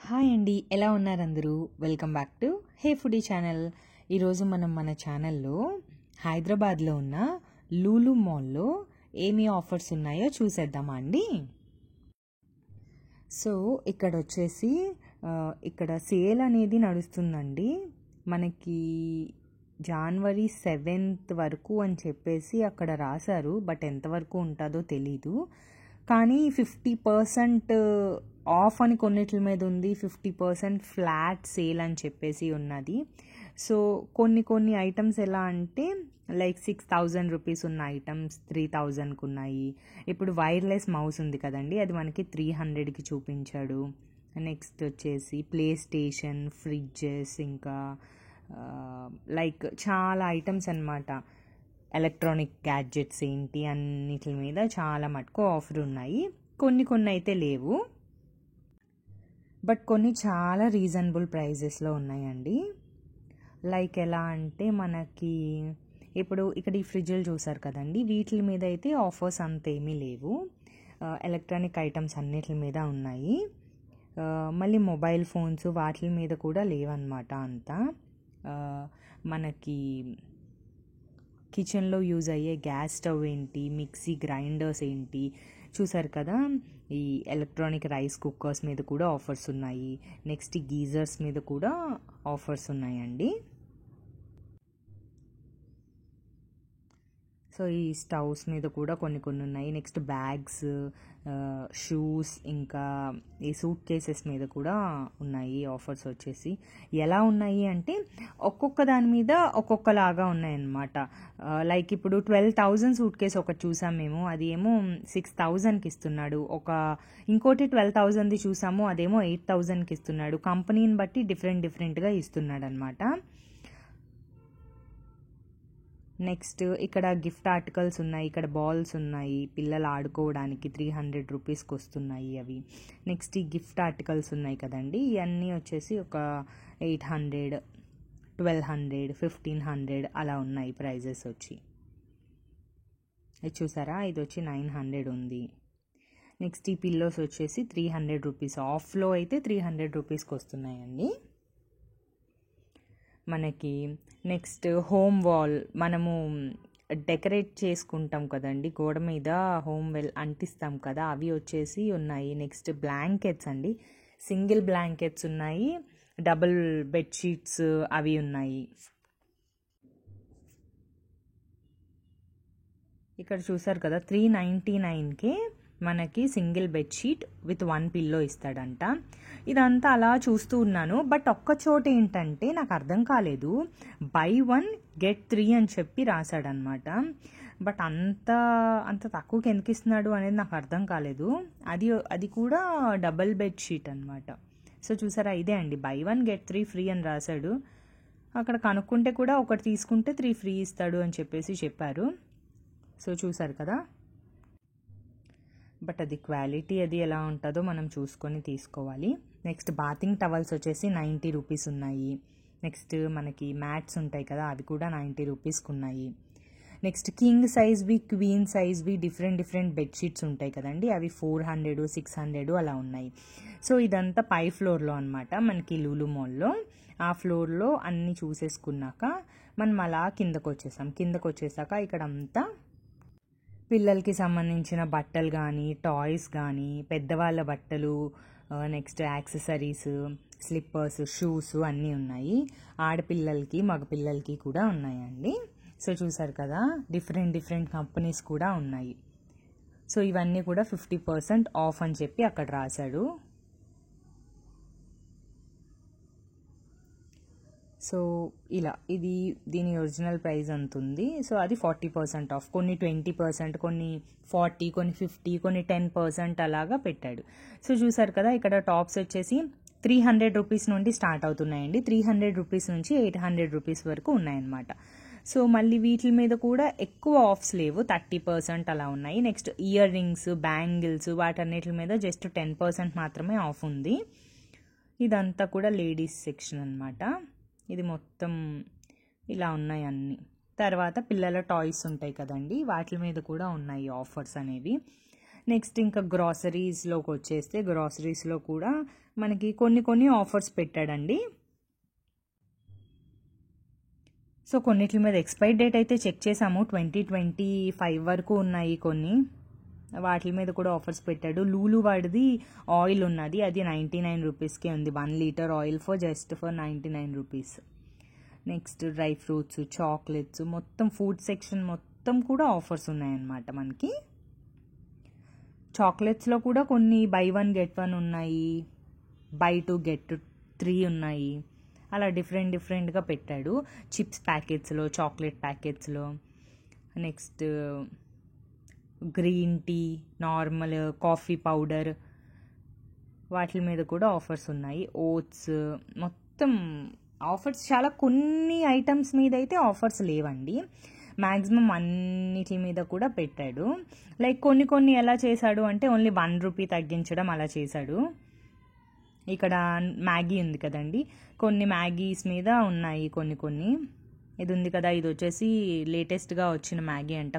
Hi అండి, ఎలా ఉన్నారు అందరూ? Welcome back to hey foodie channel. ఈరోజు మనం మన ఛానల్లో హైదరాబాద్లో ఉన్న లూలు మాల్లో ఏమి ఆఫర్స్ ఉన్నాయో చూసేద్దామా అండి. సో ఇక్కడ వచ్చేసి ఇక్కడ సేల్ అనేది నడుస్తుందండి. మనకి జనవరి 7th వరకు అని చెప్పేసి అక్కడ రాశారు, బట్ ఎంతవరకు ఉంటుందో తెలీదు. కానీ 50% ఆఫ్ అని కొన్నిటి మీద ఉంది, 50% ఫ్లాట్ సేల్ అని చెప్పేసి ఉన్నది. సో కొన్ని ఐటమ్స్ ఎలా అంటే లైక్ 6,000 రూపీస్ ఉన్న ఐటమ్స్ 3,000కి ఉన్నాయి. ఇప్పుడు వైర్లెస్ మౌస్ ఉంది కదండి, అది మనకి 300కి చూపించాడు. నెక్స్ట్ వచ్చేసి ప్లే స్టేషన్, ఫ్రిడ్జెస్, ఇంకా లైక్ చాలా ఐటమ్స్ అన్నమాట. ఎలక్ట్రానిక్ గ్యాడ్జెట్స్ ఏంటి అన్నిటి మీద చాలా మటుకు ఆఫర్ ఉన్నాయి. కొన్ని అయితే లేవు, బట్ కొన్ని చాలా రీజనబుల్ ప్రైజెస్లో ఉన్నాయండి. లైక్ ఎలా అంటే మనకి ఇప్పుడు ఇక్కడ ఈ ఫ్రిడ్జ్లు చూసారు కదండి, వీటి మీద అయితే ఆఫర్స్ అంతేమీ లేవు. ఎలక్ట్రానిక్ ఐటమ్స్ అన్నిటి మీద ఉన్నాయి. మళ్ళీ మొబైల్ ఫోన్స్ వాటి మీద కూడా లేవన్నమాట. అంతా మనకి కిచెన్లో యూజ్ అయ్యే గ్యాస్ స్టవ్ ఏంటి, మిక్సీ గ్రైండర్స్ ఏంటి చూసారు కదా, ఈ ఎలక్ట్రానిక్ రైస్ కుక్కర్స్ మీద కూడా ఆఫర్స్ ఉన్నాయి. నెక్స్ట్ గీజర్స్ మీద కూడా ఆఫర్స్ ఉన్నాయండి. సో ఈ స్టవ్స్ మీద కూడా కొన్ని ఉన్నాయి. నెక్స్ట్ బ్యాగ్స్, షూస్, ఇంకా ఈ సూట్ కేసెస్ మీద కూడా ఉన్నాయి ఆఫర్స్. వచ్చేసి ఎలా ఉన్నాయి అంటే ఒక్కొక్క దాని మీద ఒక్కొక్కలాగా ఉన్నాయన్నమాట. లైక్ ఇప్పుడు 12,000 సూట్ కేస్ ఒకటి చూసాం మేము, అది ఏమో 6,000కి ఇస్తున్నాడు. ఇంకోటి 12,000ది చూసాము, అదేమో 8,000కి ఇస్తున్నాడు. కంపెనీని బట్టి డిఫరెంట్గా ఇస్తున్నాడు అనమాట. నెక్స్ట్ ఇక్కడ గిఫ్ట్ ఆర్టికల్స్ ఉన్నాయి. ఇక్కడ బాల్స్ ఉన్నాయి పిల్లలు ఆడుకోవడానికి, 300 రూపీస్కి వస్తున్నాయి అవి. నెక్స్ట్ ఈ గిఫ్ట్ ఆర్టికల్స్ ఉన్నాయి కదండి, ఇవన్నీ వచ్చేసి ఒక 800, 1,200, 1,500 అలా ఉన్నాయి ప్రైజెస్ వచ్చి. ఇది చూసారా, ఇది వచ్చి 900 ఉంది. నెక్స్ట్ ఈ పిల్లోస్ వచ్చేసి 300 రూపీస్, ఆఫ్లో అయితే 300 రూపీస్కి వస్తున్నాయండి మనకి. నెక్స్ట్ హోమ్ వాల్, మనము డెకరేట్ చేసుకుంటాం కదండి గోడ మీద, హోమ్ వెల్ అంటిస్తాం కదా, అవి వచ్చేసి ఉన్నాయి. నెక్స్ట్ బ్లాంకెట్స్ అండి, సింగిల్ బ్లాంకెట్స్ ఉన్నాయి, డబుల్ బెడ్షీట్స్ అవి ఉన్నాయి. ఇక్కడ చూసారు కదా, 399కే మనకి సింగిల్ బెడ్షీట్ విత్ 1 పిల్లో ఇస్తాడంట. ఇదంతా అలా చూస్తూ ఉన్నాను, బట్ ఒక్క చోట ఏంటంటే నాకు అర్థం కాలేదు, buy 1 get 3 అని చెప్పి రాశాడనమాట. బట్ అంత తక్కువకి ఎందుకు ఇస్తున్నాడు అనేది నాకు అర్థం కాలేదు. అది కూడా డబుల్ బెడ్షీట్ అనమాట. సో చూసారా, ఇదే అండి, buy 1 get 3 ఫ్రీ అని రాశాడు. అక్కడ కనుక్కుంటే కూడా ఒకటి తీసుకుంటే 3 ఫ్రీ ఇస్తాడు అని చెప్పేసి చెప్పారు. సో చూసారు కదా, బట్ అది క్వాలిటీ అది ఎలా ఉంటుందో మనం చూసుకొని తీసుకోవాలి. నెక్స్ట్ బాతింగ్ టవల్స్ వచ్చేసి 90 రూపీస్ ఉన్నాయి. నెక్స్ట్ మనకి మ్యాట్స్ ఉంటాయి కదా, అవి కూడా 90 రూపీస్కి ఉన్నాయి. నెక్స్ట్ కింగ్ సైజ్వి, క్వీన్ సైజ్వి డిఫరెంట్ బెడ్షీట్స్ ఉంటాయి కదండి, అవి 400, 600 అలా ఉన్నాయి. సో ఇదంతా పై ఫ్లోర్లో అనమాట మనకి లూలు మాల్లో. ఆ ఫ్లోర్లో అన్నీ చూసేసుకున్నాక మనం అలా కిందకు వచ్చేసాక ఇక్కడ అంతా పిల్లలకి సంబంధించిన బట్టలు కానీ, టాయ్స్ కానీ, పెద్దవాళ్ళ బట్టలు, నెక్స్ట్ యాక్సెసరీస్, స్లిప్పర్స్, షూస్ అన్నీ ఉన్నాయి. ఆడపిల్లలకి మగపిల్లలకి కూడా ఉన్నాయండి. సో చూసారు కదా, డిఫరెంట్ కంపెనీస్ కూడా ఉన్నాయి. సో ఇవన్నీ కూడా 50% ఆఫ్ అని చెప్పి అక్కడ రాశాడు. సో ఇలా దీని ఒరిజినల్ ప్రైస్ అంత ఉంది. సో అది 40% ఆఫ్, కొన్ని 20%, కొన్ని 40, కొన్ని 50, కొన్ని 10% అలాగా పెట్టాడు. సో చూసారు కదా, ఇక్కడ టాప్స్ వచ్చేసి 300 రూపీస్ నుండి స్టార్ట్ అవుతున్నాయండి. 300 రూపీస్ నుంచి 800 రూపీస్ వరకు ఉన్నాయన్నమాట. సో మళ్ళీ వీటి మీద కూడా ఎక్కువ ఆఫ్స్ లేవు, 30% అలా ఉన్నాయి. నెక్స్ట్ ఇయర్ రింగ్స్, బ్యాంగిల్స్ వాటన్నిటి మీద జస్ట్ 10% మాత్రమే ఆఫ్ ఉంది. ఇదంతా కూడా లేడీస్ సెక్షన్ అనమాట. ఇది మొత్తం ఇలా ఉన్నాయి అన్నీ. తర్వాత పిల్లల టాయ్స్ ఉంటాయి కదండి, వాటి మీద కూడా ఉన్నాయి ఆఫర్స్ అనేవి. నెక్స్ట్ ఇంకా గ్రాసరీస్లోకి వచ్చేస్తే, గ్రాసరీస్లో కూడా మనకి కొన్ని కొన్ని ఆఫర్స్ పెట్టాడండి. సో కొన్నిటి మీద ఎక్స్పైరీ డేట్ అయితే చెక్ చేసాము, 2025 వరకు ఉన్నాయి కొన్ని, వాటి మీద కూడా ఆఫర్స్ పెట్టాడు. లూలు వాడిది ఆయిల్ ఉన్నది, అది 99 రూపీస్కే ఉంది. 1 litre oil just for 99 rupees. Next dry fruits, chocolates, మొత్తం ఫుడ్ సెక్షన్ మొత్తం కూడా ఆఫర్స్ ఉన్నాయన్నమాట మనకి. చాక్లెట్స్లో కూడా కొన్ని బై 1 గెట్ 1 ఉన్నాయి, బై 2 గెట్ 3 ఉన్నాయి, అలా డిఫరెంట్గా పెట్టాడు. చిప్స్ ప్యాకెట్స్లో, చాక్లెట్ ప్యాకెట్స్లో, next green tea, normal coffee powder, వాటి మీద కూడా ఆఫర్స్ ఉన్నాయి. ఓట్స్, మొత్తం ఆఫర్స్ చాలా. కొన్ని ఐటమ్స్ మీద అయితే ఆఫర్స్ లేవండి, మ్యాక్సిమం అన్నిటి మీద కూడా పెట్టాడు. లైక్ కొన్ని ఎలా చేశాడు అంటే ఓన్లీ 1 రూపీ తగ్గించడం అలా చేశాడు. ఇక్కడ మ్యాగీ ఉంది కదండి, కొన్ని మ్యాగీస్ మీద ఉన్నాయి కొన్ని. ఇది ఉంది కదా, ఇది వచ్చేసి లేటెస్ట్గా వచ్చిన మ్యాగీ అంట,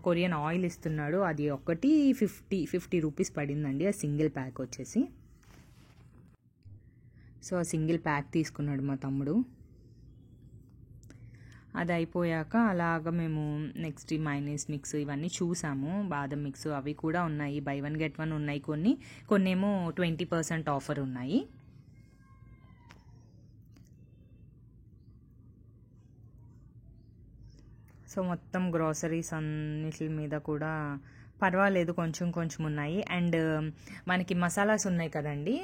కొరియన్ ఆయిల్ ఇస్తున్నాడు. అది ఒకటి 50 రూపీస్ పడిందండి ఆ సింగిల్ ప్యాక్ వచ్చేసి. సో ఆ సింగిల్ ప్యాక్ తీసుకున్నాడు మా తమ్ముడు. అది అయిపోయాక అలాగ మేము నెక్స్ట్ ఈ మైనీస్ మిక్స్ ఇవన్నీ చూసాము. బాదం మిక్స్ అవి కూడా ఉన్నాయి, బై 1 గెట్ 1 ఉన్నాయి, కొన్నేమో 20% ఆఫర్ ఉన్నాయి. సో మొత్తం గ్రోసరీస్ అన్నిటి మీద కూడా పర్వాలేదు, కొంచెం ఉన్నాయి. అండ్ మనకి మసాలాస్ ఉన్నాయి కదండి,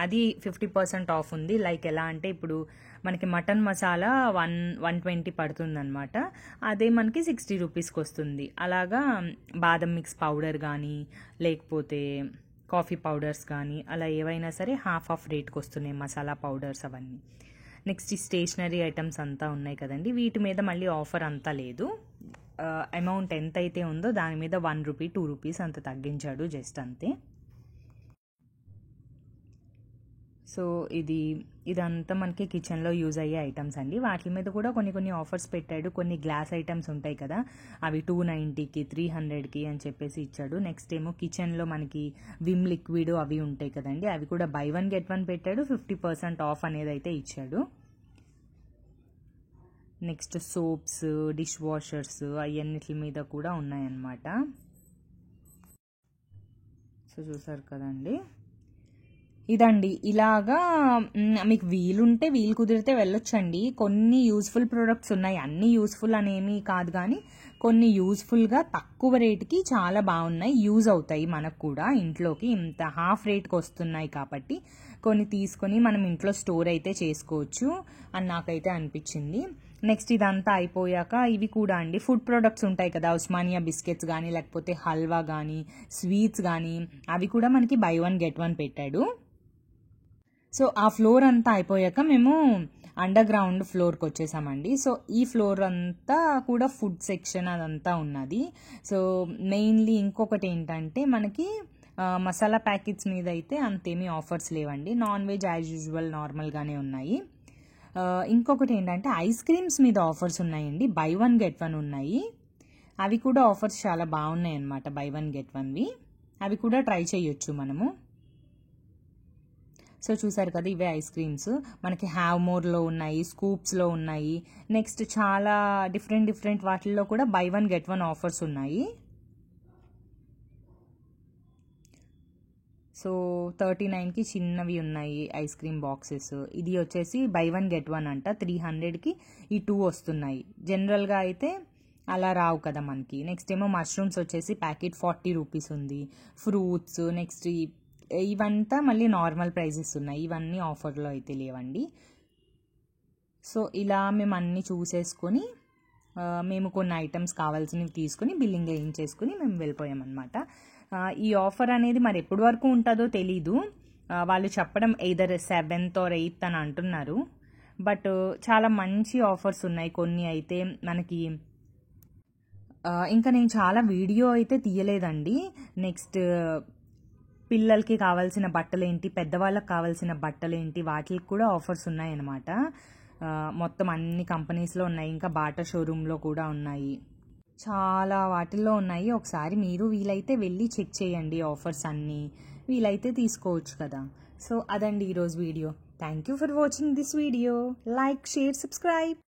అది 50% ఆఫ్ ఉంది. లైక్ ఎలా అంటే ఇప్పుడు మనకి మటన్ మసాలా 120 పడుతుందన్నమాట, అదే మనకి 60 రూపీస్కి వస్తుంది. అలాగా బాదం మిక్స్ పౌడర్ కానీ లేకపోతే కాఫీ పౌడర్స్ కానీ అలా ఏవైనా సరే హాఫ్ రేట్కి వస్తున్నాయి, మసాలా పౌడర్స్ అవన్నీ. నెక్స్ట్ ఈ స్టేషనరీ ఐటమ్స్ అంతా ఉన్నాయి కదండి, వీటి మీద మళ్ళీ ఆఫర్ అంతా లేదు. అమౌంట్ ఎంత అయితే ఉందో దాని మీద 1 రూపీ 2 రూపీస్ అంత తగ్గించాడు, జస్ట్ అంతే. సో ఇదంతా మనకి కిచెన్లో యూజ్ అయ్యే ఐటమ్స్ అండి. వాటి మీద కూడా కొన్ని ఆఫర్స్ పెట్టాడు. కొన్ని గ్లాస్ ఐటమ్స్ ఉంటాయి కదా, అవి 290కి 300కి అని చెప్పేసి ఇచ్చాడు. నెక్స్ట్ ఏమో కిచెన్లో మనకి విమ్ లిక్విడ్ అవి ఉంటాయి కదండి, అవి కూడా బై 1 గెట్ 1 పెట్టాడు, 50% ఆఫ్ అనేది అయితే ఇచ్చాడు. నెక్స్ట్ సోప్స్, డిష్ వాషర్స్ అవన్నిటి మీద కూడా ఉన్నాయన్నమాట. సో చూసారు కదండి, ఇదండి. ఇలాగా మీకు వీలు కుదిరితే వెళ్ళొచ్చండి. కొన్ని యూస్ఫుల్ ప్రొడక్ట్స్ ఉన్నాయి, అన్ని యూస్ఫుల్ అనేమి కాదు కానీ కొన్ని యూస్ఫుల్గా తక్కువ రేటుకి చాలా బాగున్నాయి, యూజ్ అవుతాయి మనకు కూడా ఇంట్లోకి. ఇంత హాఫ్ రేట్కి వస్తున్నాయి కాబట్టి కొన్ని తీసుకొని మనం ఇంట్లో స్టోర్ అయితే చేసుకోవచ్చు అని నాకైతే అనిపించింది. నెక్స్ట్ ఇదంతా అయిపోయాక ఇవి కూడా అండి, ఫుడ్ ప్రొడక్ట్స్ ఉంటాయి కదా, ఉస్మానియా బిస్కెట్స్ కానీ లేకపోతే హల్వా కానీ స్వీట్స్ కానీ, అవి కూడా మనకి బై 1 గెట్ 1 పెట్టాడు. సో ఆ ఫ్లోర్ అంతా అయిపోయాక మేము అండర్ గ్రౌండ్ ఫ్లోర్కి వచ్చేసామండి. సో ఈ ఫ్లోర్ అంతా కూడా ఫుడ్ సెక్షన్ అదంతా ఉన్నది. సో మెయిన్లీ ఇంకొకటి ఏంటంటే మనకి మసాలా ప్యాకెట్స్ మీద అయితే అంతేమీ ఆఫర్స్ లేవండి, నాన్ వెజ్ యాజ్ యూజువల్ నార్మల్గానే ఉన్నాయి. ఇంకొకటి ఏంటంటే ఐస్ క్రీమ్స్ మీద ఆఫర్స్ ఉన్నాయండి, బై 1 గెట్ 1 ఉన్నాయి. అవి కూడా ఆఫర్స్ చాలా బాగున్నాయి అన్నమాట, బై 1 గెట్ 1వి. అవి కూడా ట్రై చేయొచ్చు మనము. సో చూసారు కదా, ఇవే ఐస్ క్రీమ్స్ మనకి హ్యావ్ మోర్లో ఉన్నాయి, స్కూప్స్లో ఉన్నాయి. నెక్స్ట్ చాలా డిఫరెంట్ వాటిల్లో కూడా బై 1 గెట్ 1 ఆఫర్స్ ఉన్నాయి. సో 39కి చిన్నవి ఉన్నాయి ఐస్ క్రీమ్ బాక్సెస్. ఇది వచ్చేసి బై 1 గెట్ 1 అంట, 300కి ఈ 2 వస్తున్నాయి. జనరల్గా అయితే అలా రావు కదా మనకి. నెక్స్ట్ ఏమో మష్రూమ్స్ వచ్చేసి ప్యాకెట్ 40 రూపీస్ ఉంది. ఫ్రూట్స్ నెక్స్ట్ ఇవంతా మళ్ళీ నార్మల్ ప్రైజెస్ ఉన్నాయి, ఇవన్నీ ఆఫర్లో అయితే లేవండి. సో ఇలా మేము అన్నీ చూసేసుకొని మేము కొన్ని ఐటమ్స్ కావాల్సినవి తీసుకొని బిల్లింగ్ వేయించేసుకొని మేము వెళ్ళిపోయామన్నమాట. ఈ ఆఫర్ అనేది మరి ఎప్పటి వరకు ఉంటుందో తెలీదు, వాళ్ళు చెప్పడం ఎయిదర్ 7th or 8th అని అంటున్నారు. బట్ చాలా మంచి ఆఫర్స్ ఉన్నాయి కొన్ని అయితే మనకి. ఇంకా నేను చాలా వీడియో అయితే తీయలేదండి. నెక్స్ట్ పిల్లలకి కావాల్సిన బట్టలేంటి, పెద్దవాళ్ళకి కావాల్సిన బట్టలేంటి, వాటికి కూడా ఆఫర్స్ ఉన్నాయన్నమాట. మొత్తం అన్ని కంపెనీస్లో ఉన్నాయి, ఇంకా బాటా షోరూంలో కూడా ఉన్నాయి, చాలా వాటిల్లో ఉన్నాయి. ఒకసారి మీరు వీలైతే వెళ్ళి చెక్ చేయండి ఆఫర్స్ అన్నీ. వీలైతే తీసుకోవచ్చు కదా. సో అదండి ఈరోజు video. Thank you for watching this video. Like, share, subscribe.